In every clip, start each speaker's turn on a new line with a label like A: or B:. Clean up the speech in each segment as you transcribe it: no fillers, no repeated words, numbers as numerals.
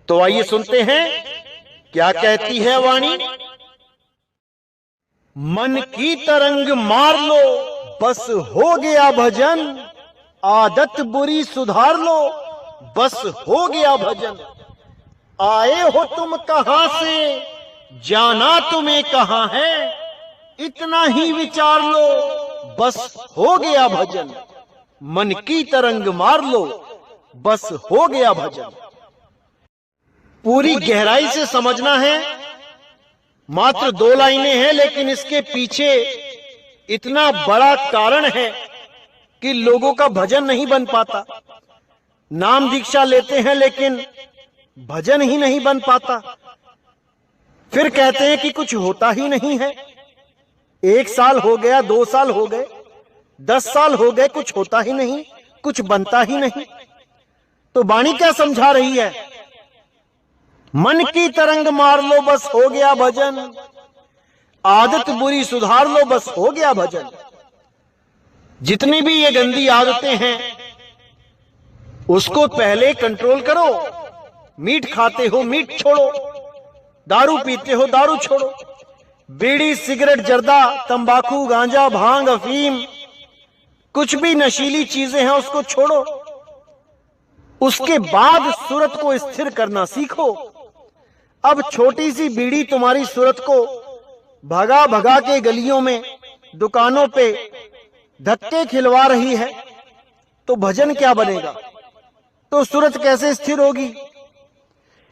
A: तो आइए सुनते हैं क्या कहती है वाणी। मन की तरंग मार लो बस हो गया भजन, आदत बुरी सुधार लो बस हो गया भजन। आए हो तुम कहां से, जाना तुम्हें कहां है, इतना ही विचार लो बस हो गया भजन। मन की तरंग मार लो बस हो गया भजन। पूरी गहराई से समझना है। मात्र 2 लाइनें हैं, लेकिन इसके पीछे इतना बड़ा कारण है कि लोगों का भजन नहीं बन पाता। नाम दीक्षा लेते हैं लेकिन भजन ही नहीं बन पाता। फिर कहते हैं कि कुछ होता ही नहीं है। 1 साल हो गया, 2 साल हो गए, 10 साल हो गए, कुछ होता ही नहीं, कुछ बनता ही नहीं। तो वाणी क्या समझा रही है? मन की तरंग मार लो बस हो गया भजन, आदत बुरी सुधार लो बस हो गया भजन। जितनी भी ये गंदी आदतें हैं उसको पहले कंट्रोल करो। मीट खाते हो मीट छोड़ो, दारू पीते हो दारू छोड़ो, बीड़ी सिगरेट जर्दा तंबाकू गांजा भांग अफीम कुछ भी नशीली चीजें हैं उसको छोड़ो। उसके बाद सूरत को स्थिर करना सीखो। अब छोटी सी बीड़ी तुम्हारी सूरत को भगा भगा के गलियों में दुकानों पे धक्के खिलवा रही है, तो भजन क्या बनेगा? तो सूरत कैसे स्थिर होगी?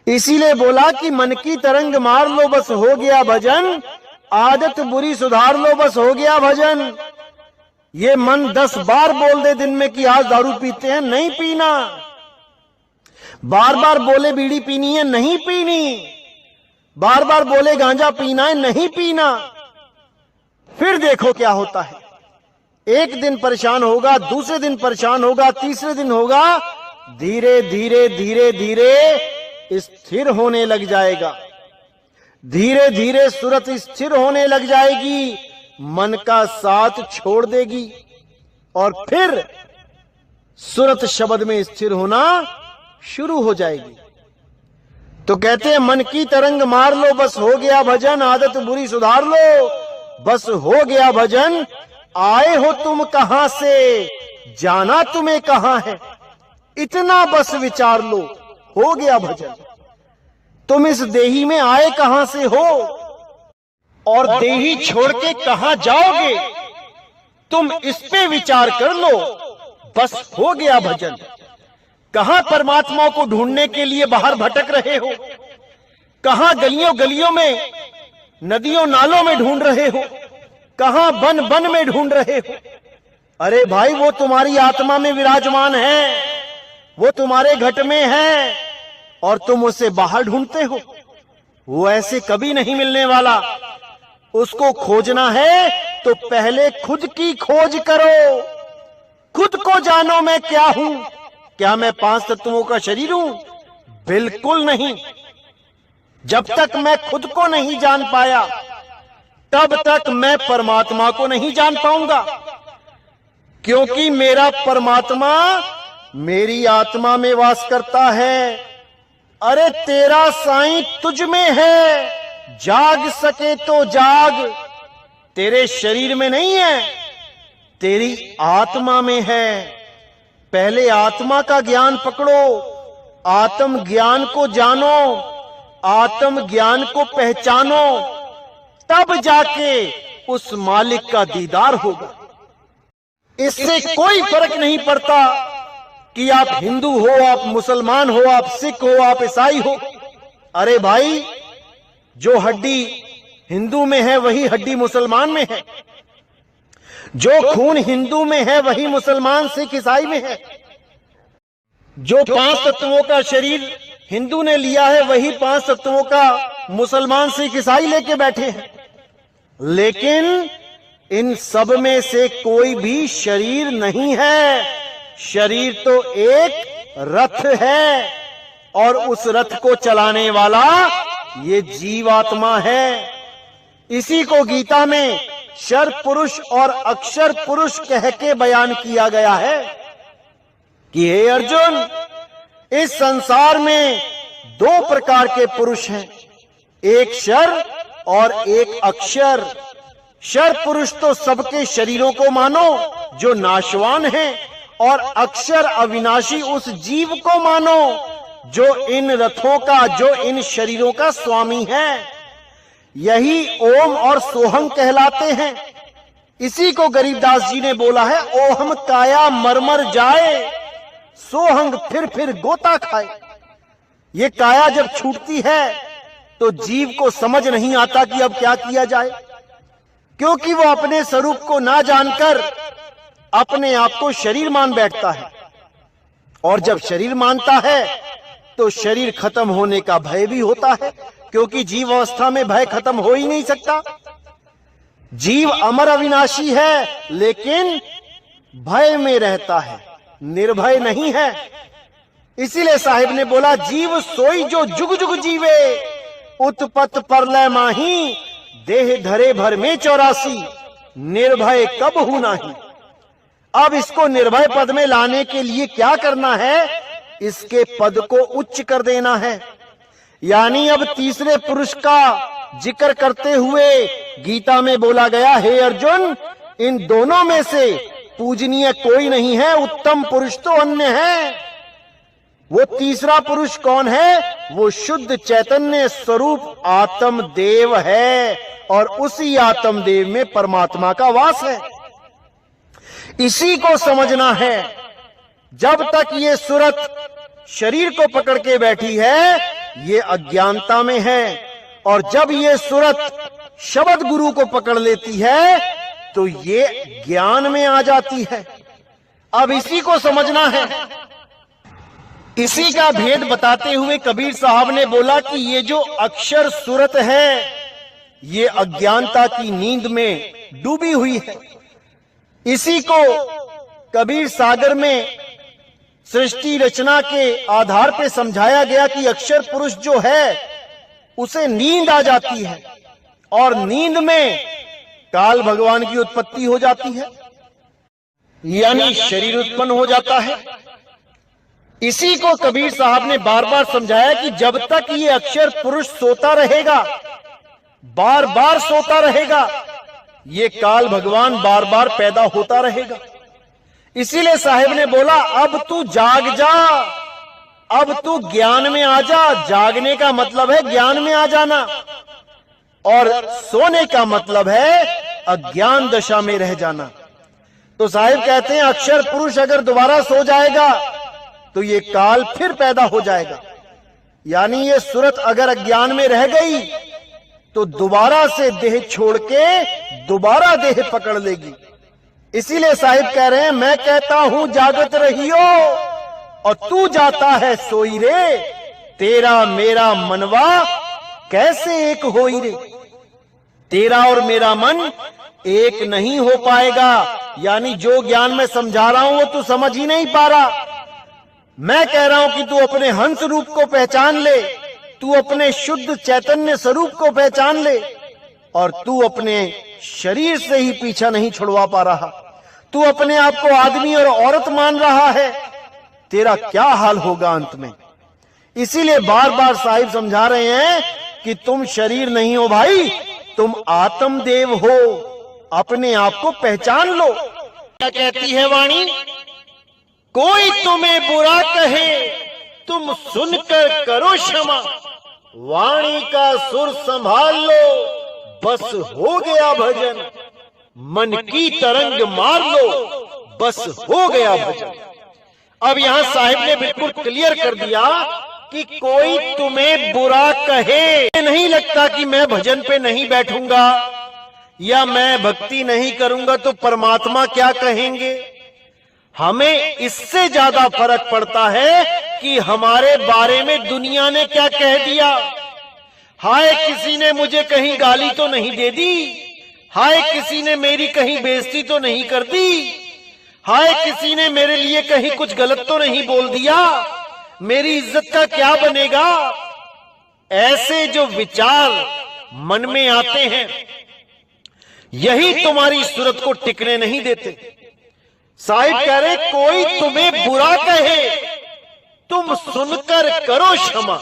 A: इसीलिए बोला कि मन की तरंग मार लो बस हो गया भजन, आदत बुरी सुधार लो बस हो गया भजन। ये मन 10 बार बोल दे दिन में कि आज दारू पीते हैं, नहीं पीना। बार बार बोले बीड़ी पीनी है, नहीं पीनी। बार बार बोले गांजा पीना है, नहीं पीना। फिर देखो क्या होता है। एक दिन परेशान होगा, दूसरे दिन परेशान होगा, तीसरे दिन होगा, धीरे धीरे धीरे धीरे स्थिर होने लग जाएगा। धीरे धीरे सूरत स्थिर होने लग जाएगी, मन का साथ छोड़ देगी और फिर सूरत शब्द में स्थिर होना शुरू हो जाएगी। तो कहते हैं मन की तरंग मार लो बस हो गया भजन, आदत बुरी सुधार लो बस हो गया भजन। आए हो तुम कहां से, जाना तुम्हें कहां है, इतना बस विचार लो हो गया भजन। तुम इस देही में आए कहां से हो और देही छोड़ के कहां जाओगे, तुम इस पे विचार कर लो बस हो गया भजन। कहां परमात्मा को ढूंढने के लिए बाहर भटक रहे हो, कहां गलियों गलियों में नदियों नालों में ढूंढ रहे हो, कहां बन बन में ढूंढ रहे हो। अरे भाई, वो तुम्हारी आत्मा में विराजमान है, वो तुम्हारे घट में है और तुम उसे बाहर ढूंढते हो। वो ऐसे कभी नहीं मिलने वाला। उसको खोजना है तो पहले खुद की खोज करो। खुद को जानो मैं क्या हूं। क्या मैं 5 तत्वों का शरीर हूं? बिल्कुल नहीं। जब तक मैं खुद को नहीं जान पाया तब तक मैं परमात्मा को नहीं जान पाऊंगा, क्योंकि मेरा परमात्मा मेरी आत्मा में वास करता है। अरे तेरा साईं तुझ में है, जाग सके तो जाग। तेरे शरीर में नहीं है, तेरी आत्मा में है। पहले आत्मा का ज्ञान पकड़ो, आत्म ज्ञान को जानो, आत्म ज्ञान को पहचानो, तब जाके उस मालिक का दीदार होगा। इससे कोई फर्क नहीं पड़ता कि आप हिंदू हो, आप मुसलमान हो, आप सिख हो, आप ईसाई हो। अरे भाई, जो हड्डी हिंदू में है वही हड्डी मुसलमान में है, जो खून हिंदू में है वही मुसलमान सिख ईसाई में है। जो 5 तत्वों का शरीर हिंदू ने लिया है वही 5 तत्वों का मुसलमान सिख ईसाई लेके बैठे हैं। लेकिन इन सब में से कोई भी शरीर नहीं है। शरीर तो एक रथ है और उस रथ को चलाने वाला ये जीवात्मा है। इसी को गीता में शर पुरुष और अक्षर पुरुष कह के बयान किया गया है कि हे अर्जुन, इस संसार में दो प्रकार के पुरुष हैं, एक शर और एक अक्षर। शर पुरुष तो सबके शरीरों को मानो जो नाशवान हैं, और अक्षर अविनाशी उस जीव को मानो जो इन रथों का, जो इन शरीरों का स्वामी है। यही ओम और सोहम कहलाते हैं। इसी को गरीबदास जी ने बोला है, ओहम काया मरमर जाए, सोहंग फिर गोता खाए। ये काया जब छूटती है तो जीव को समझ नहीं आता कि अब क्या किया जाए, क्योंकि वो अपने स्वरूप को ना जानकर अपने आप को शरीर मान बैठता है। और जब शरीर मानता है तो शरीर खत्म होने का भय भी होता है, क्योंकि जीव अवस्था में भय खत्म हो ही नहीं सकता। जीव अमर अविनाशी है, लेकिन भय में रहता है, निर्भय नहीं है। इसीलिए साहिब ने बोला, जीव सोई जो जुग जुग जीवे, उत्पत परलय माही, देह धरे भर में 84, निर्भय कब हूं नाही। अब इसको निर्भय पद में लाने के लिए क्या करना है, इसके पद को उच्च कर देना है। यानी अब तीसरे पुरुष का जिक्र करते हुए गीता में बोला गया, हे अर्जुन, इन दोनों में से पूजनीय कोई नहीं है, उत्तम पुरुष तो अन्य है। वो तीसरा पुरुष कौन है? वो शुद्ध चैतन्य स्वरूप आत्म देव है, और उसी आत्म देव में परमात्मा का वास है। इसी को समझना है। जब तक ये सूरत शरीर को पकड़ के बैठी है, ये अज्ञानता में है, और जब ये सूरत शब्द गुरु को पकड़ लेती है तो ये ज्ञान में आ जाती है। अब इसी को समझना है। इसी का भेद बताते हुए कबीर साहब ने बोला कि ये जो अक्षर सूरत है, ये अज्ञानता की नींद में डूबी हुई है। इसी को कबीर सागर में सृष्टि रचना के आधार पे समझाया गया कि अक्षर पुरुष जो है उसे नींद आ जाती है, और नींद में काल भगवान की उत्पत्ति हो जाती है, यानी शरीर उत्पन्न हो जाता है। इसी को कबीर साहब ने बार बार समझाया कि जब तक ये अक्षर पुरुष सोता रहेगा, बार बार सोता रहेगा, ये काल भगवान बार बार पैदा होता रहेगा। इसीलिए साहिब ने बोला, अब तू जाग जा, अब तू ज्ञान में आ जा। जागने का मतलब है ज्ञान में आ जाना, और सोने का मतलब है अज्ञान दशा में रह जाना। तो साहिब कहते हैं, अक्षर पुरुष अगर दोबारा सो जाएगा तो ये काल फिर पैदा हो जाएगा। यानी ये सूरत अगर अज्ञान में रह गई तो दोबारा से देह छोड़ के दोबारा देह पकड़ लेगी। इसीलिए साहिब कह रहे हैं, मैं कहता हूं जागत रहियो, और तू जाता है सोई रे, तेरा मेरा मनवा कैसे एक होई रे। तेरा और मेरा मन एक नहीं हो पाएगा। यानी जो ज्ञान में समझा रहा हूं वो तू समझ ही नहीं पा रहा। मैं कह रहा हूं कि तू अपने हंस रूप को पहचान ले, तू अपने शुद्ध चैतन्य स्वरूप को पहचान ले, और तू अपने शरीर से ही पीछा नहीं छुड़वा पा रहा। तू अपने आप को आदमी और औरत मान रहा है, तेरा क्या हाल होगा अंत में। इसीलिए बार बार साहिब समझा रहे हैं कि तुम शरीर नहीं हो भाई, तुम आत्मदेव हो, अपने आप को पहचान लो। क्या कहती है वाणी? कोई तुम्हें बुरा कहे तुम सुनकर करो क्षमा, वाणी का सुर संभाल लो, बस हो गया भजन, मन की तरंग मार लो, बस हो गया भजन। अब यहां साहिब ने बिल्कुल क्लियर कर दिया कि कोई तुम्हें बुरा कहे, नहीं लगता कि मैं भजन पे नहीं बैठूंगा या मैं भक्ति नहीं करूंगा तो परमात्मा क्या कहेंगे। हमें इससे ज्यादा फर्क पड़ता है कि हमारे बारे में दुनिया ने क्या कह दिया। हाय किसी ने मुझे कहीं गाली तो नहीं दे दी, हाय किसी ने मेरी कहीं बेइज्जती तो नहीं कर दी, हाय किसी ने मेरे लिए कहीं कुछ गलत तो नहीं बोल दिया, मेरी इज्जत का क्या बनेगा। ऐसे जो विचार मन में आते हैं, यही तुम्हारी सूरत को टिकने नहीं देते। साहिब कह रहे, कोई तुम्हें बुरा कहे तुम सुनकर करो क्षमा,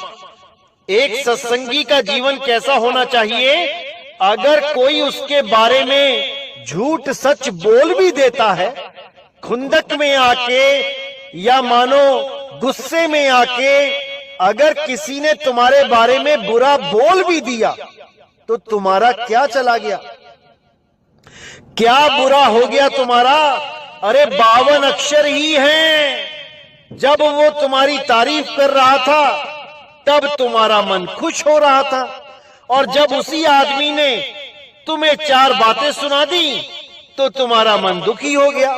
A: एक सत्संगी का जीवन कैसा होना चाहिए? अगर कोई उसके बारे में झूठ सच बोल भी देता है, खुंदक में आके या मानो गुस्से में आके अगर किसी ने तुम्हारे बारे में बुरा बोल भी दिया, तो तुम्हारा क्या चला गया? क्या बुरा हो गया तुम्हारा? अरे 52 अक्षर ही हैं। जब वो तुम्हारी तारीफ कर रहा था तब तुम्हारा मन खुश हो रहा था, और जब उसी आदमी ने तुम्हें 4 बातें सुना दी तो तुम्हारा मन दुखी हो गया।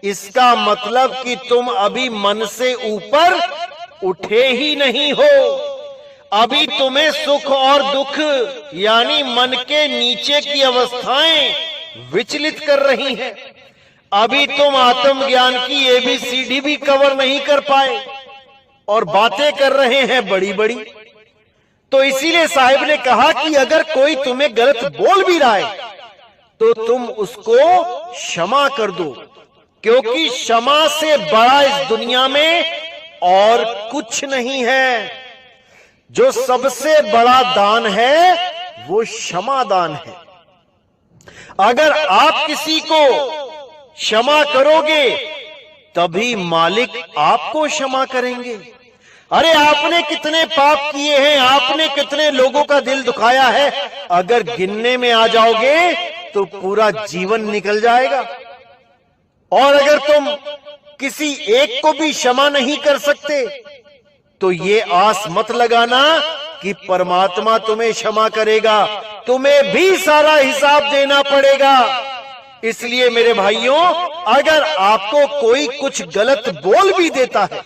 A: इसका मतलब कि तुम अभी मन से ऊपर उठे ही नहीं हो। अभी तुम्हें सुख और दुख यानी मन के नीचे की अवस्थाएं विचलित कर रही हैं। अभी तुम आत्मज्ञान की ABCD भी कवर नहीं कर पाए और बातें कर रहे हैं बड़ी बड़ी। तो इसीलिए साहिब ने कहा कि अगर कोई तुम्हें गलत बोल भी रहा है तो तुम उसको क्षमा कर दो, क्योंकि क्षमा से बड़ा इस दुनिया में और कुछ नहीं है। जो सबसे बड़ा दान है वो क्षमा दान है। अगर आप किसी को क्षमा करोगे तभी मालिक आपको क्षमा करेंगे। अरे आपने कितने पाप किए हैं, आपने कितने लोगों का दिल दुखाया है, अगर गिनने में आ जाओगे तो पूरा जीवन निकल जाएगा। और अगर तुम किसी एक को भी क्षमा नहीं कर सकते तो ये आस मत लगाना कि परमात्मा तुम्हें क्षमा करेगा, तुम्हें भी सारा हिसाब देना पड़ेगा। इसलिए मेरे भाइयों, अगर आपको कोई कुछ गलत बोल भी देता है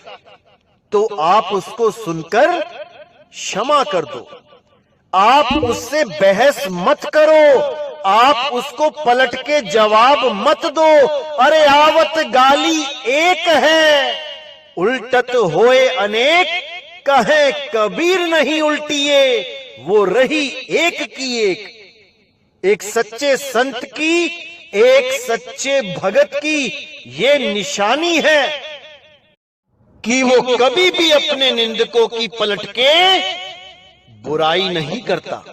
A: तो आप उसको सुनकर क्षमा कर दो। आप उससे बहस मत करो, आप उसको पलट के जवाब मत दो। अरे आवत गाली एक है, उल्टत होए अनेक, कहे कबीर नहीं उल्टिए, वो रही एक की एक सच्चे संत की, एक सच्चे भगत की ये निशानी है कि वो कभी भी अपने निंदकों की पलट के बुराई नहीं करता,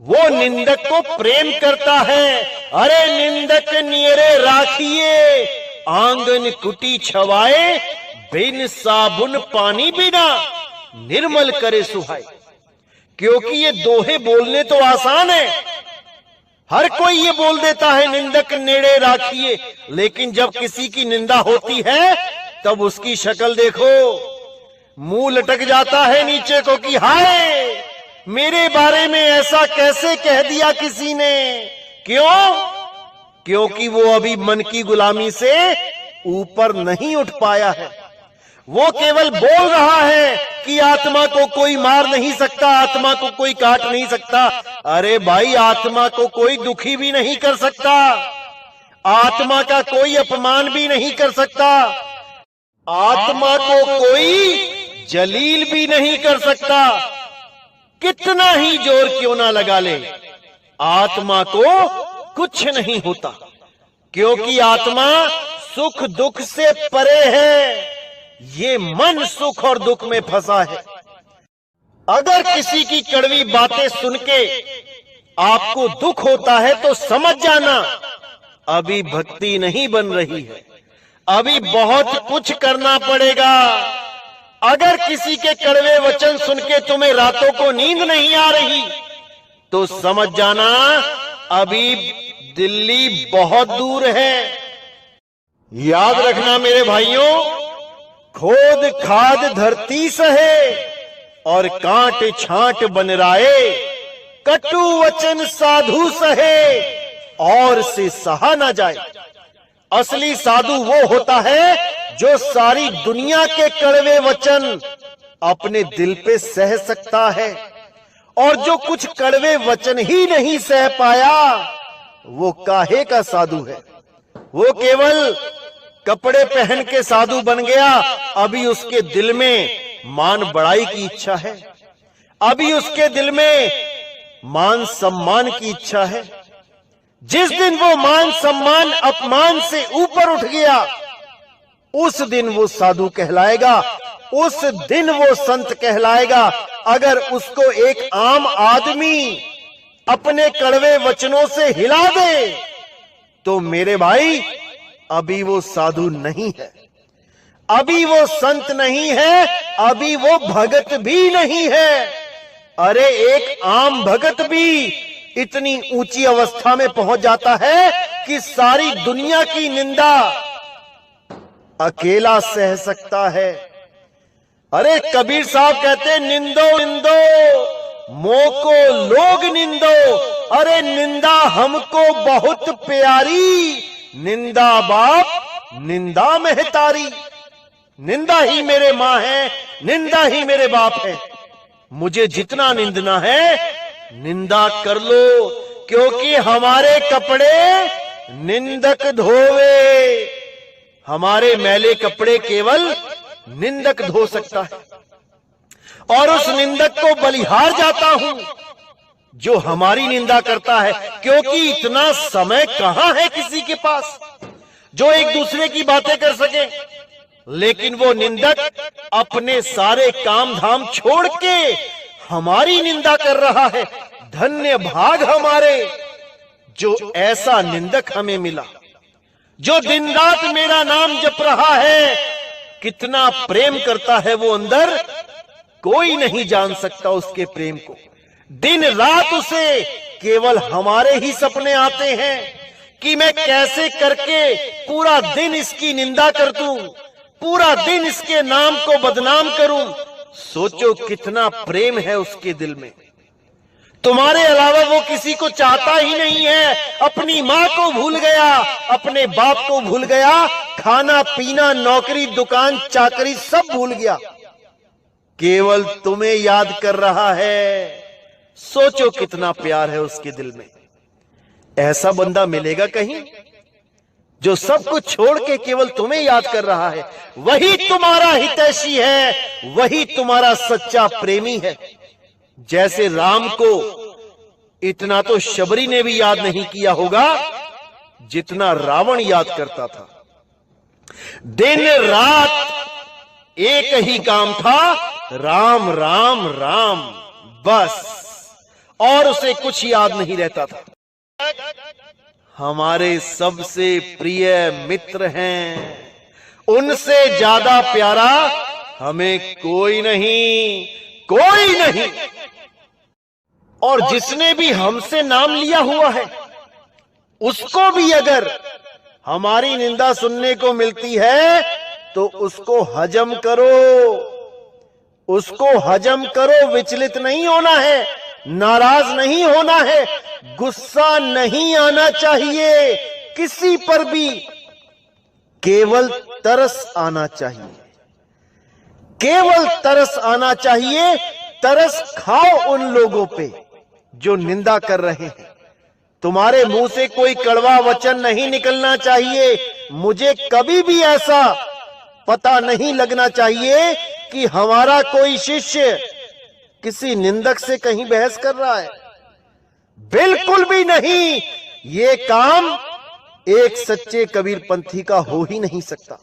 A: वो निंदक को प्रेम करता है। अरे निंदक नियरे राखिए, आंगन कुटी छवाए, बिन साबुन पानी बिना निर्मल करे सुहाए। क्योंकि ये दोहे बोलने तो आसान है, हर कोई ये बोल देता है निंदक नेड़े राखिए, लेकिन जब किसी की निंदा होती है तब उसकी शक्ल देखो, मुंह लटक जाता है नीचे को कि हाय मेरे बारे में ऐसा कैसे कह दिया किसी ने। क्यों? क्योंकि वो अभी मन की गुलामी से ऊपर नहीं उठ पाया है। वो केवल बोल रहा है कि आत्मा को कोई मार नहीं सकता, आत्मा को कोई काट नहीं सकता। अरे भाई, आत्मा को कोई दुखी भी नहीं कर सकता, आत्मा का कोई अपमान भी नहीं कर सकता, आत्मा को कोई जलील भी नहीं कर सकता। कितना ही जोर क्यों ना लगा ले, आत्मा को कुछ नहीं होता, क्योंकि आत्मा सुख दुख से परे है। ये मन सुख और दुख में फंसा है। अगर किसी की कड़वी बातें सुन के आपको दुख होता है तो समझ जाना अभी भक्ति नहीं बन रही है, अभी बहुत कुछ करना पड़ेगा। अगर किसी के कड़वे वचन सुन के तुम्हें रातों को नींद नहीं आ रही तो समझ जाना अभी दिल्ली बहुत दूर है। याद रखना मेरे भाइयों, खोद खाद धरती सहे और कांट छांट बनराए, कटु वचन साधु सहे और से सहा ना जाए। असली साधु वो होता है जो सारी दुनिया के कड़वे वचन अपने दिल पे सह सकता है, और जो कुछ कड़वे वचन ही नहीं सह पाया वो काहे का साधु है। वो केवल कपड़े पहन के साधु बन गया, अभी उसके दिल में मान बढ़ाई की इच्छा है, अभी उसके दिल में मान सम्मान की इच्छा है। जिस दिन वो मान सम्मान अपमान से ऊपर उठ गया उस दिन वो साधु कहलाएगा, उस दिन वो संत कहलाएगा। अगर उसको एक आम आदमी अपने कड़वे वचनों से हिला दे तो मेरे भाई अभी वो साधु नहीं है, अभी वो संत नहीं है, अभी वो भगत भी नहीं है। अरे एक आम भगत भी इतनी ऊंची अवस्था में पहुंच जाता है कि सारी दुनिया की निंदा अकेला सह सकता है। अरे कबीर साहब कहते निंदो निंदो मोको लोग निंदो, अरे निंदा हमको बहुत प्यारी, निंदा बाप निंदा महतारी। निंदा ही मेरे माँ है, निंदा ही मेरे बाप है। मुझे जितना निंदना है निंदा कर लो, क्योंकि हमारे कपड़े निंदक धोवे, हमारे मैले कपड़े केवल निंदक धो सकता है। और उस निंदक को बलिहार जाता हूं जो हमारी निंदा करता है, क्योंकि इतना समय कहां है किसी के पास जो एक दूसरे की बातें कर सके। लेकिन वो निंदक अपने सारे काम धाम छोड़ के हमारी निंदा कर रहा है। धन्य भाग हमारे जो ऐसा निंदक हमें मिला, जो दिन रात मेरा नाम जप रहा है। कितना प्रेम करता है वो अंदर, कोई नहीं जान सकता उसके प्रेम को। दिन रात उसे केवल हमारे ही सपने आते हैं कि मैं कैसे करके पूरा दिन इसकी निंदा कर दूं, पूरा दिन इसके नाम को बदनाम करूं। सोचो कितना प्रेम है उसके दिल में। तुम्हारे अलावा वो किसी को चाहता ही नहीं है। अपनी माँ को भूल गया, अपने बाप को भूल गया, खाना पीना नौकरी दुकान चाकरी सब भूल गया, केवल तुम्हें याद कर रहा है। सोचो कितना प्यार है उसके दिल में। ऐसा बंदा मिलेगा कहीं जो सब कुछ छोड़ के केवल तुम्हें याद कर रहा है। वही तुम्हारा हितैषी है, वही तुम्हारा सच्चा प्रेमी है। जैसे राम को इतना तो शबरी ने भी याद नहीं किया होगा जितना रावण याद करता था। दिन रात एक ही काम था, राम राम राम, बस, और उसे कुछ याद नहीं रहता था। हमारे सबसे प्रिय मित्र हैं, उनसे ज्यादा प्यारा हमें कोई नहीं, कोई नहीं। और जिसने भी हमसे नाम लिया हुआ है उसको भी अगर हमारी निंदा सुनने को मिलती है तो उसको हजम करो, उसको हजम करो। विचलित नहीं होना है, नाराज नहीं होना है, गुस्सा नहीं आना चाहिए किसी पर भी, केवल तरस आना चाहिए, केवल तरस आना चाहिए। तरस खाओ उन लोगों पे जो निंदा कर रहे हैं। तुम्हारे मुंह से कोई कड़वा वचन नहीं निकलना चाहिए। मुझे कभी भी ऐसा पता नहीं लगना चाहिए कि हमारा कोई शिष्य किसी निंदक से कहीं बहस कर रहा है। बिल्कुल भी नहीं। ये काम एक सच्चे कबीर पंथी का हो ही नहीं सकता।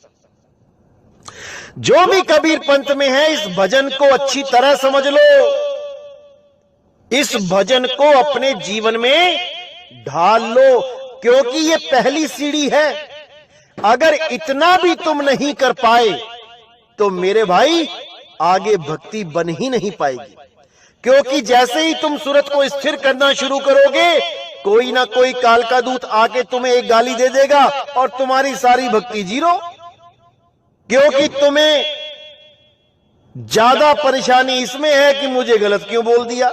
A: जो भी कबीर पंथ में है, इस भजन को अच्छी तरह समझ लो, इस भजन को अपने जीवन में ढाल लो, क्योंकि ये पहली सीढ़ी है। अगर इतना भी तुम नहीं कर पाए तो मेरे भाई आगे भक्ति बन ही नहीं पाएगी। क्योंकि जैसे ही तुम सूरत को स्थिर करना शुरू करोगे, कोई ना कोई काल का दूत आके तुम्हें एक गाली दे देगा और तुम्हारी सारी भक्ति जीरो। क्योंकि तुम्हें ज्यादा परेशानी इसमें है कि मुझे गलत क्यों बोल दिया,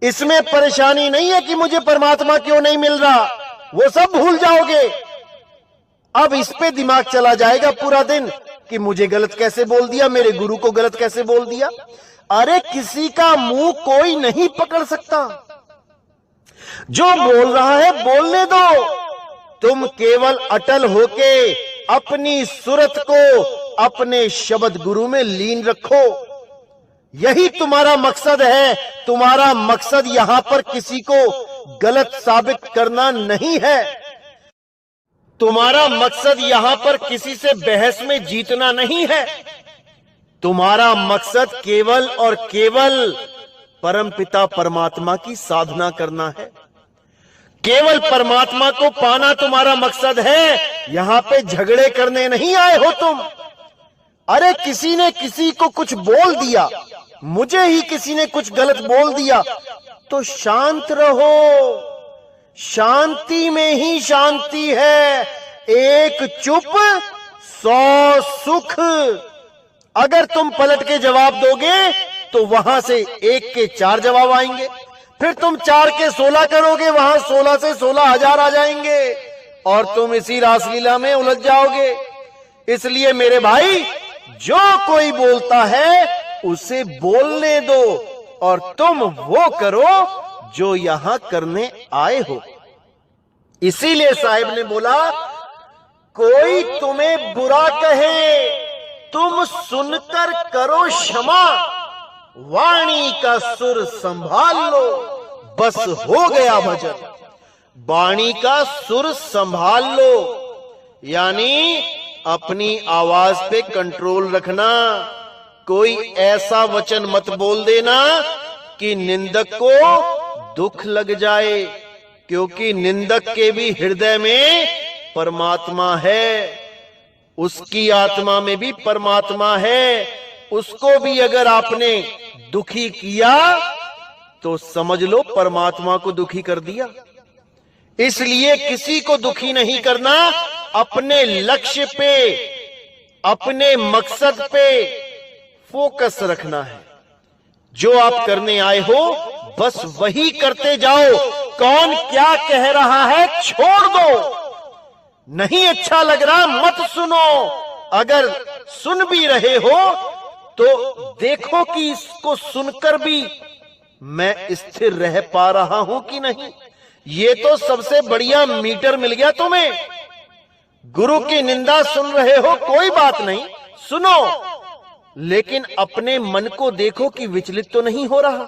A: इसमें परेशानी नहीं है कि मुझे परमात्मा क्यों नहीं मिल रहा, वो सब भूल जाओगे। अब इस पे दिमाग चला जाएगा पूरा दिन कि मुझे गलत कैसे बोल दिया, मेरे गुरु को गलत कैसे बोल दिया। अरे किसी का मुंह कोई नहीं पकड़ सकता, जो बोल रहा है बोलने दो। तुम केवल अटल होके अपनी सूरत को अपने शब्द गुरु में लीन रखो, यही तुम्हारा मकसद है। तुम्हारा मकसद यहां पर किसी को गलत साबित करना नहीं है, तुम्हारा मकसद यहां पर किसी से बहस में जीतना नहीं है। तुम्हारा मकसद केवल और केवल परमपिता परमात्मा की साधना करना है। केवल परमात्मा को पाना तुम्हारा मकसद है। यहां पे झगड़े करने नहीं आए हो तुम। अरे किसी ने किसी को कुछ बोल दिया, मुझे ही किसी ने कुछ गलत बोल दिया, तो शांत रहो। शांति में ही शांति है। एक चुप 100 सुख। अगर तुम पलट के जवाब दोगे तो वहां से 1 के 4 जवाब आएंगे, फिर तुम 4 के 16 करोगे, वहां 16 से 16,000 आ जाएंगे और तुम इसी रासलीला में उलझ जाओगे। इसलिए मेरे भाई, जो कोई बोलता है उसे बोलने दो और तुम वो करो जो यहां करने आए हो। इसीलिए साहिब ने बोला, कोई तुम्हें बुरा कहे तुम सुनकर करो क्षमा, वाणी का सुर संभाल लो, बस हो गया भजन। वाणी का सुर संभाल लो यानी अपनी आवाज पे कंट्रोल रखना। कोई ऐसा वचन मत बोल देना कि निंदक को दुख लग जाए, क्योंकि निंदक के भी हृदय में परमात्मा है, उसकी आत्मा में भी परमात्मा है। उसको भी अगर आपने दुखी किया तो समझ लो परमात्मा को दुखी कर दिया। इसलिए किसी को दुखी नहीं करना, अपने लक्ष्य पे, अपने मकसद पे फोकस रखना है। जो आप करने आए हो बस वही करते जाओ। कौन क्या कह रहा है छोड़ दो। नहीं अच्छा लग रहा मत सुनो। अगर सुन भी रहे हो तो देखो कि इसको सुनकर भी मैं स्थिर रह पा रहा हूं कि नहीं। ये तो सबसे बढ़िया मीटर मिल गया तुम्हें। गुरु की निंदा सुन रहे हो, कोई बात नहीं, सुनो, लेकिन अपने मन को देखो कि विचलित तो नहीं हो रहा।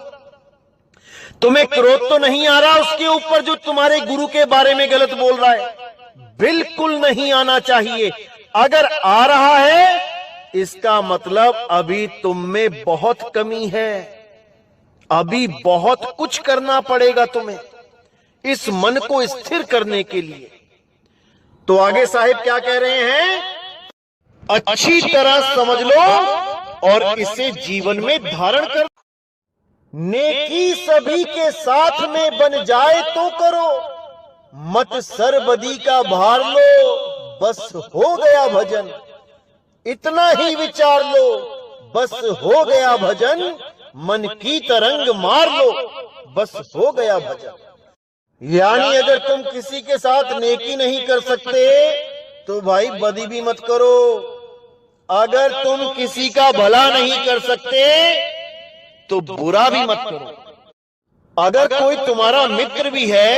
A: तुम्हें क्रोध तो नहीं आ रहा उसके ऊपर जो तुम्हारे गुरु के बारे में गलत बोल रहा है। बिल्कुल नहीं आना चाहिए। अगर आ रहा है इसका मतलब अभी तुम में बहुत कमी है, अभी बहुत कुछ करना पड़ेगा तुम्हें इस मन को स्थिर करने के लिए। तो आगे साहिब क्या कह रहे हैं, अच्छी तरह समझ लो और इसे जीवन में धारण कर। नेकी सभी के साथ में बन जाए तो करो, मत सरबदी का भार लो, बस हो गया भजन। इतना ही विचार लो, बस हो गया भजन। मन की तरंग मार लो, बस हो गया भजन। यानी अगर तुम किसी के साथ नेकी नहीं कर सकते तो भाई बदी भी मत करो। अगर तुम किसी का भला नहीं कर सकते तो बुरा भी मत करो। अगर कोई तुम्हारा मित्र भी है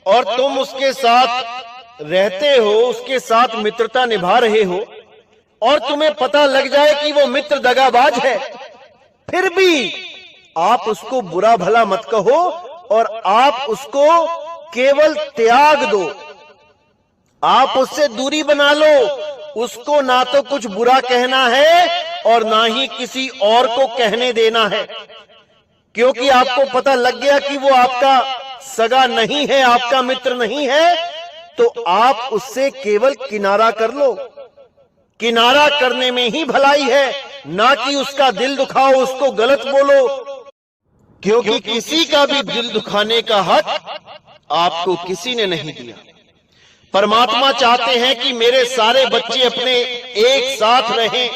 A: और तुम उसके साथ रहते हो, उसके साथ मित्रता निभा रहे हो और तुम्हें पता लग जाए कि वो मित्र दगाबाज है, फिर भी आप उसको बुरा भला मत कहो और आप उसको केवल त्याग दो। आप उससे दूरी बना लो। उसको ना तो कुछ बुरा कहना है और ना ही किसी और को कहने देना है, क्योंकि आपको पता लग गया कि वो आपका सगा नहीं है, आपका मित्र नहीं है, तो आप उससे केवल किनारा कर लो। किनारा करने में ही भलाई है, ना कि उसका दिल दुखाओ, उसको गलत बोलो, क्योंकि किसी का भी दिल दुखाने का हक आपको किसी ने नहीं दिया। परमात्मा चाहते हैं कि मेरे सारे बच्चे अपने एक साथ रहें,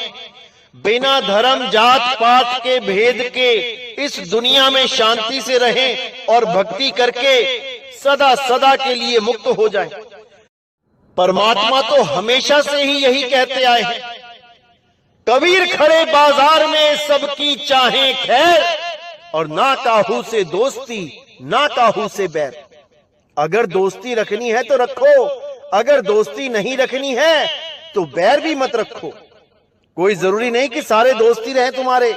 A: बिना धर्म जात पात के भेद के इस दुनिया में शांति से रहें और भक्ति करके सदा सदा के लिए मुक्त हो जाएं। परमात्मा तो हमेशा से ही यही कहते आए हैं, कबीर खड़े बाजार में सबकी चाहें खैर, और ना काहू से दोस्ती ना काहू से बैर। अगर दोस्ती रखनी है तो रखो, अगर दोस्ती नहीं रखनी है तो बैर भी मत रखो। कोई जरूरी नहीं कि सारे दोस्ती रहे तुम्हारे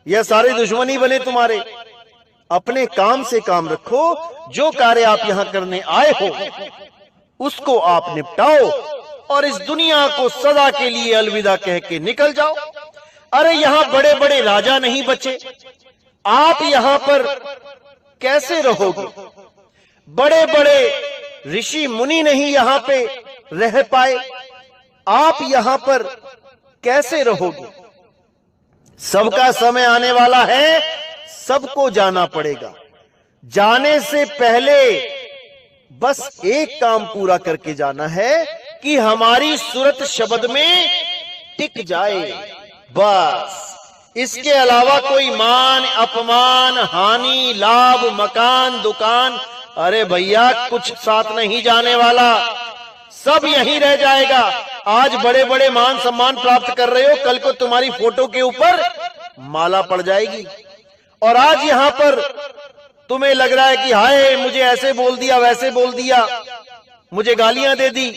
A: या सारे दुश्मनी बने तुम्हारे। अपने काम से काम रखो। जो कार्य आप यहां करने आए हो उसको आप निपटाओ और इस दुनिया को सदा के लिए अलविदा कह के निकल जाओ। अरे यहां बड़े बड़े राजा नहीं बचे, आप यहां पर कैसे रहोगे? बड़े बड़े ऋषि मुनि नहीं यहां पे रह पाए, आप यहां पर कैसे रहोगे? सबका समय आने वाला है, सबको जाना पड़ेगा। जाने से पहले बस एक काम पूरा करके जाना है कि हमारी सूरत शब्द में टिक जाए, बस। इसके अलावा कोई मान अपमान हानि लाभ मकान दुकान, अरे भैया कुछ साथ नहीं जाने वाला, सब यहीं रह जाएगा। आज बड़े बड़े मान सम्मान प्राप्त कर रहे हो, कल को तुम्हारी फोटो के ऊपर माला पड़ जाएगी। और आज यहां पर तुम्हें लग रहा है कि हाय मुझे ऐसे बोल दिया वैसे बोल दिया, मुझे गालियां दे दी,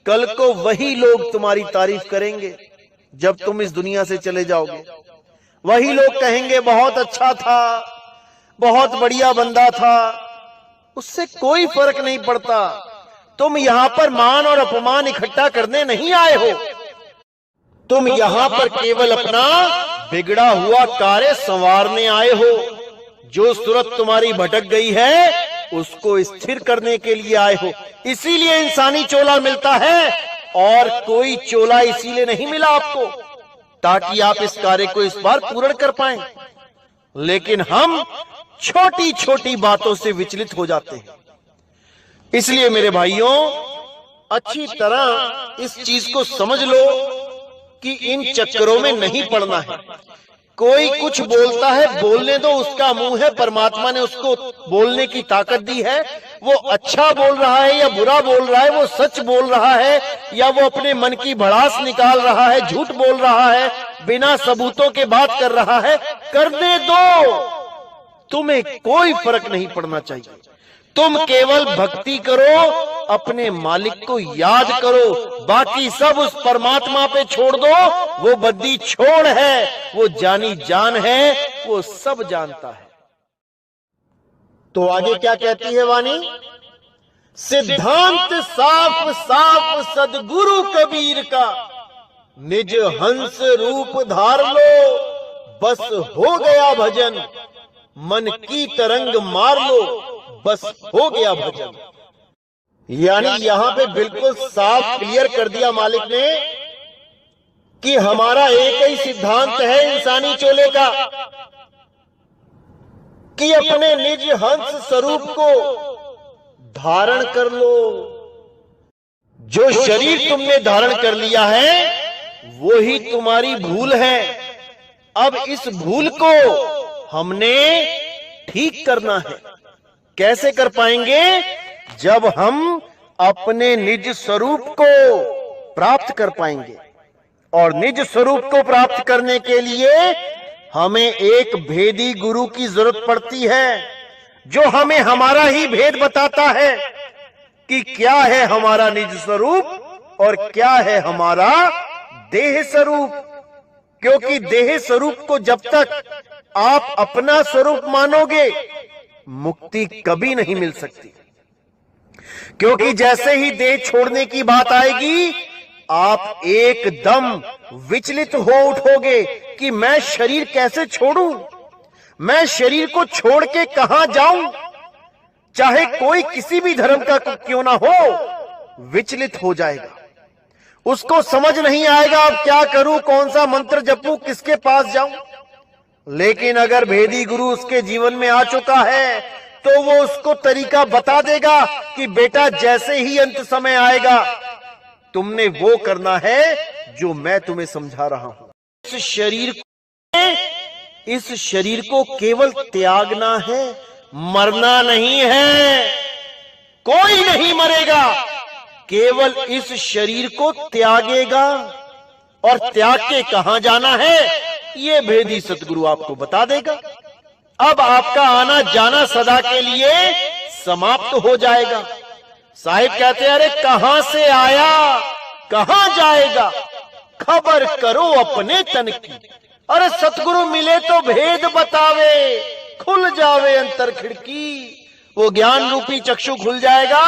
A: कल को वही लोग तुम्हारी तारीफ करेंगे जब तुम इस दुनिया से चले जाओगे। वही लोग कहेंगे बहुत अच्छा था, बहुत बढ़िया बंदा था। उससे कोई फर्क नहीं पड़ता। तुम यहां पर मान और अपमान इकट्ठा करने नहीं आए हो, तुम यहां पर केवल अपना बिगड़ा हुआ कार्य संवारने आए हो। जो सूरत तुम्हारी भटक गई है उसको स्थिर करने के लिए आए हो। इसीलिए इंसानी चोला मिलता है, और कोई चोला इसीलिए नहीं मिला आपको ताकि आप इस कार्य को इस बार पूर्ण कर पाएं। लेकिन हम छोटी छोटी बातों से विचलित हो जाते हैं। इसलिए मेरे भाइयों, अच्छी तरह इस चीज को समझ लो कि इन चक्करों में नहीं पड़ना है। कोई कुछ बोलता है, बोलने दो, उसका मुंह है, परमात्मा ने उसको बोलने की ताकत दी है। वो अच्छा बोल रहा है या बुरा बोल रहा है, वो सच बोल रहा है या वो अपने मन की भड़ास निकाल रहा है, झूठ बोल रहा है, बिना सबूतों के बात कर रहा है, करने दो। तुम्हें कोई फर्क नहीं पड़ना चाहिए। तुम केवल भक्ति करो, अपने मालिक को याद करो, बाकी सब उस परमात्मा पे छोड़ दो। वो बद्दी छोड़ है, वो जानी जान है, वो सब जानता है। तो आगे क्या कहती है वाणी? सिद्धांत साफ साफ सदगुरु कबीर का, निज हंस रूप धार लो, बस हो गया भजन, मन की तरंग मार लो, बस हो गया भजन। यानी यहां पे बिल्कुल साफ क्लियर कर दिया मालिक ने कि हमारा एक ही सिद्धांत है इंसानी चोले का, कि अपने निज हंस स्वरूप को धारण कर लो। जो शरीर तुमने धारण कर लिया है वो ही तुम्हारी भूल है। अब इस भूल को हमने ठीक करना है। कैसे कर पाएंगे? जब हम अपने निज स्वरूप को प्राप्त कर पाएंगे। और निज स्वरूप को प्राप्त करने के लिए हमें एक भेदी गुरु की जरूरत पड़ती है, जो हमें हमारा ही भेद बताता है कि क्या है हमारा निज स्वरूप और क्या है हमारा देह स्वरूप। क्योंकि देह स्वरूप को जब तक आप अपना स्वरूप मानोगे, मुक्ति कभी नहीं मिल सकती। क्योंकि जैसे ही देह छोड़ने की बात आएगी, आप एकदम विचलित हो उठोगे कि मैं शरीर कैसे छोड़ूं, मैं शरीर को छोड़ के कहां जाऊं। चाहे कोई किसी भी धर्म का क्यों ना हो, विचलित हो जाएगा। उसको समझ नहीं आएगा अब क्या करूं, कौन सा मंत्र जपूं, किसके पास जाऊं। लेकिन अगर भेदी गुरु उसके जीवन में आ चुका है तो वो उसको तरीका बता देगा कि बेटा जैसे ही अंत समय आएगा तुमने वो करना है जो मैं तुम्हें समझा रहा हूं। इस शरीर को केवल त्यागना है, मरना नहीं है। कोई नहीं मरेगा, केवल इस शरीर को त्यागेगा। और त्याग के कहां जाना है ये भेदी सतगुरु आपको बता देगा। अब आपका आना जाना सदा के लिए समाप्त हो जाएगा। साहिब कहते हैं, अरे कहां से आया कहां जाएगा, खबर करो अपने तन की। अरे सतगुरु मिले तो भेद बतावे, खुल जावे अंतर खिड़की। वो ज्ञान रूपी चक्षु खुल जाएगा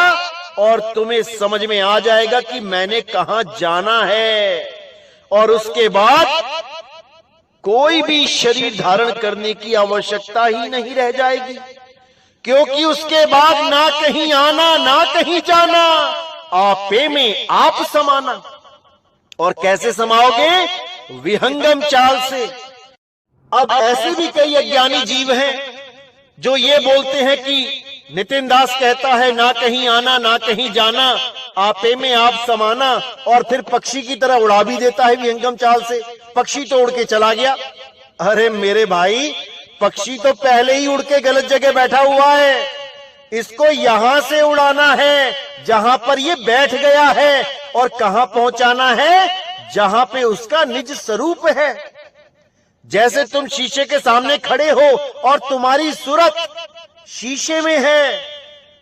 A: और तुम्हें समझ में आ जाएगा कि मैंने कहां जाना है। और उसके बाद कोई भी शरीर धारण करने की आवश्यकता ही नहीं रह जाएगी, क्योंकि उसके बाद ना कहीं आना ना कहीं जाना, आपे में आप समाना। और कैसे समाओगे? विहंगम चाल से। अब ऐसे भी कई अज्ञानी जीव हैं जो ये बोलते हैं कि नितिन दास कहता है ना कहीं आना ना कहीं जाना, आपे में आप समाना, और फिर पक्षी की तरह उड़ा भी देता है विहंगम चाल से। पक्षी तो उड़ के चला गया। अरे मेरे भाई, पक्षी तो पहले ही उड़ के गलत जगह बैठा हुआ है। इसको यहां से उड़ाना है जहां पर ये बैठ गया है, और कहां पहुंचाना है? जहां पे उसका निज स्वरूप है। जैसे तुम शीशे के सामने खड़े हो और तुम्हारी सूरत शीशे में है।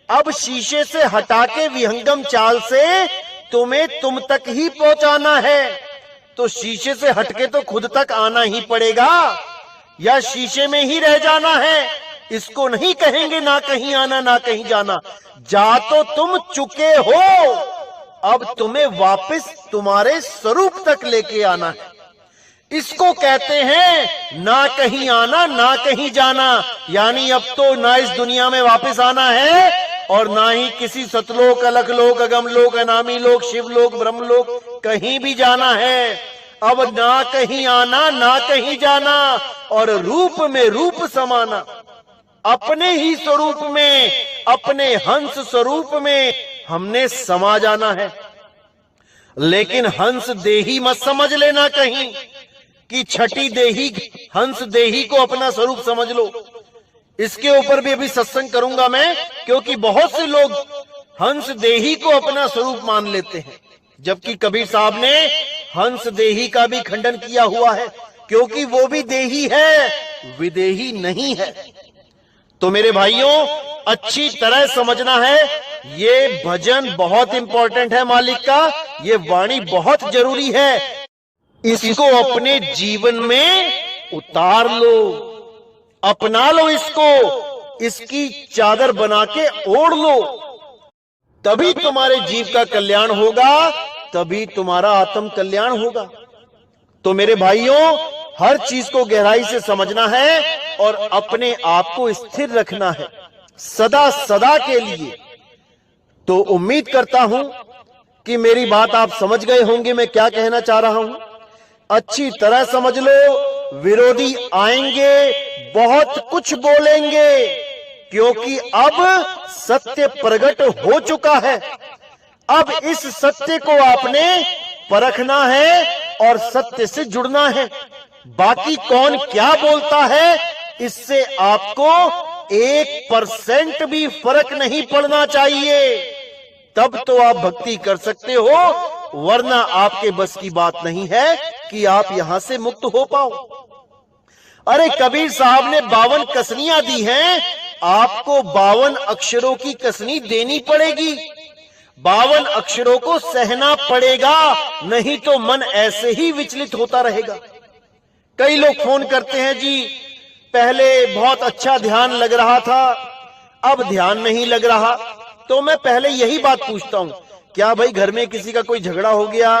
A: अब शीशे से हटा के विहंगम चाल से तुम्हें तुम तक ही पहुंचाना है, तो शीशे से हटके तो खुद तक आना ही पड़ेगा, या शीशे में ही रह जाना है। इसको नहीं कहेंगे ना कहीं आना ना कहीं जाना। जा तो तुम चुके हो, अब तुम्हें वापस तुम्हारे स्वरूप तक लेके आना है। इसको कहते हैं ना कहीं आना ना कहीं जाना। यानी अब तो ना इस दुनिया में वापस आना है और ना ही किसी सतलोक, अलखलोक, अगमलोक, अनामी लोक, शिवलोक, ब्रह्मलोक कहीं भी जाना है। अब ना कहीं आना ना कहीं जाना, और रूप में रूप समाना। अपने ही स्वरूप में, अपने हंस स्वरूप में हमने समा जाना है। लेकिन हंस देही मत समझ लेना कहीं कि छठी देही हंस देही को अपना स्वरूप समझ लो। इसके ऊपर भी अभी सत्संग करूंगा मैं, क्योंकि बहुत से लोग हंस देही को अपना स्वरूप मान लेते हैं, जबकि कबीर साहब ने हंस देही का भी खंडन किया हुआ है, क्योंकि वो भी देही है, विदेही नहीं है। तो मेरे भाइयों, अच्छी तरह समझना है, ये भजन बहुत इंपॉर्टेंट है मालिक का, ये वाणी बहुत जरूरी है। इसको अपने जीवन में उतार लो, अपना लो इसको, इसकी चादर बना के ओढ़ लो, तभी तुम्हारे जीव का कल्याण होगा, तभी तुम्हारा आत्म कल्याण होगा। तो मेरे भाइयों, हर चीज को गहराई से समझना है और अपने आप को स्थिर रखना है सदा सदा के लिए। तो उम्मीद करता हूं कि मेरी बात आप समझ गए होंगे मैं क्या कहना चाह रहा हूं। अच्छी तरह समझ लो, विरोधी आएंगे, बहुत कुछ बोलेंगे, क्योंकि अब सत्य प्रकट हो चुका है। अब इस सत्य को आपने परखना है और सत्य से जुड़ना है। बाकी कौन क्या बोलता है, इससे आपको 1% भी फर्क नहीं पड़ना चाहिए। तब तो आप भक्ति कर सकते हो, वरना आपके बस की बात नहीं है कि आप यहां से मुक्त हो पाओ। अरे कबीर साहब ने 52 कसनियां दी हैं, आपको 52 अक्षरों की कसनी देनी पड़ेगी, 52 अक्षरों को सहना पड़ेगा, नहीं तो मन ऐसे ही विचलित होता रहेगा। कई लोग फोन करते हैं, जी पहले बहुत अच्छा ध्यान लग रहा था, अब ध्यान नहीं लग रहा। तो मैं पहले यही बात पूछता हूं, क्या भाई घर में किसी का कोई झगड़ा हो गया,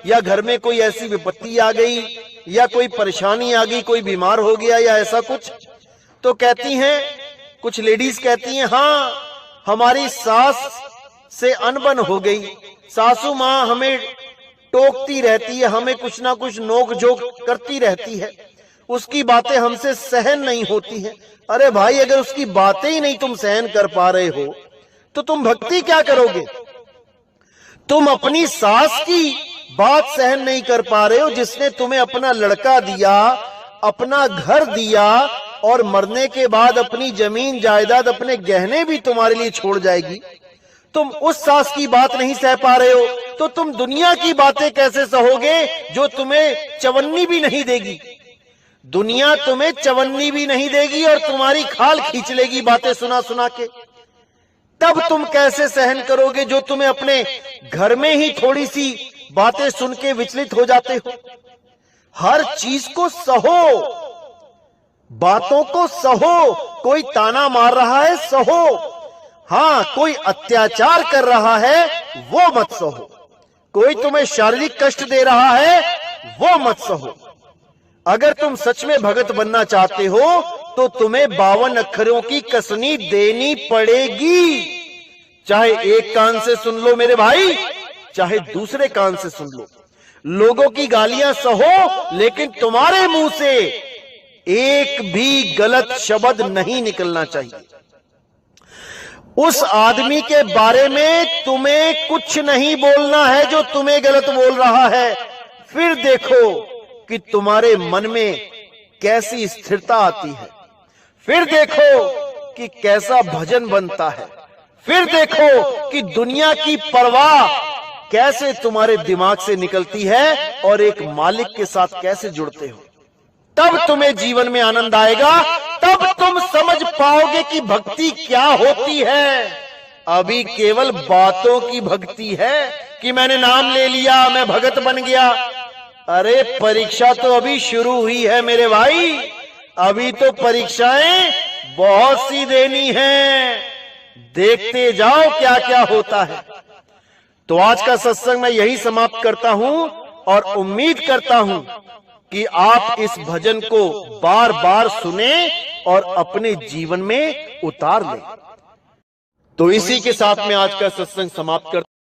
A: या घर में कोई ऐसी विपत्ति आ गई, या कोई परेशानी आ गई, कोई बीमार हो गया, या ऐसा कुछ? तो कहती हैं, कुछ लेडीज कहती हैं, हाँ हमारी सास से अनबन हो गई, सासू माँ हमें टोकती रहती है, हमें कुछ ना कुछ नोक झोंक करती रहती है, उसकी बातें हमसे सहन नहीं होती हैं। अरे भाई, अगर उसकी बातें ही नहीं तुम सहन कर पा रहे हो तो तुम भक्ति क्या करोगे? तुम अपनी सास की बात सहन नहीं कर पा रहे हो, जिसने तुम्हें अपना लड़का दिया, अपना घर दिया, और मरने के बाद अपनी जमीन जायदाद, अपने गहने भी तुम्हारे लिए छोड़ जाएगी। तुम उस सास की बात नहीं सह पा रहे हो, तो तुम दुनिया की बातें कैसे सहोगे जो तुम्हें चवन्नी भी नहीं देगी? दुनिया तुम्हें चवन्नी भी नहीं देगी और तुम्हारी खाल खींच लेगी बातें सुना सुना के। तब तुम कैसे सहन करोगे जो तुम्हें अपने घर में ही थोड़ी सी बातें सुन के विचलित हो जाते हो? हर चीज को सहो, बातों को सहो। कोई ताना मार रहा है, सहो। हाँ, कोई अत्याचार कर रहा है, वो मत सहो। कोई तुम्हें शारीरिक कष्ट दे रहा है, वो मत सहो। अगर तुम सच में भगत बनना चाहते हो तो तुम्हें 52 अक्षरों की कसनी देनी पड़ेगी। चाहे एक कान से सुन लो मेरे भाई, चाहे दूसरे कान से सुन लो। लोगों की गालियां सहो, लेकिन तुम्हारे मुंह से एक भी गलत शब्द नहीं निकलना चाहिए। उस आदमी के बारे में तुम्हें कुछ नहीं बोलना है जो तुम्हें गलत बोल रहा है। फिर देखो कि तुम्हारे मन में कैसी स्थिरता आती है। फिर देखो कि कैसा भजन बनता है। फिर देखो कि दुनिया की परवाह कैसे तुम्हारे दिमाग से निकलती है और एक मालिक के साथ कैसे जुड़ते हो। तब तुम्हें जीवन में आनंद आएगा। तब तुम समझ पाओगे कि भक्ति क्या होती है। अभी केवल बातों की भक्ति है कि मैंने नाम ले लिया, मैं भगत बन गया। अरे परीक्षा तो अभी शुरू हुई है मेरे भाई। अभी तो परीक्षाएं बहुत सी देनी हैं। देखते जाओ क्या क्या होता है। तो आज का सत्संग मैं यही समाप्त करता हूं और उम्मीद करता हूं कि आप इस भजन को बार बार सुने और अपने जीवन में उतार लें। तो इसी के साथ मैं आज का सत्संग समाप्त करता हूं।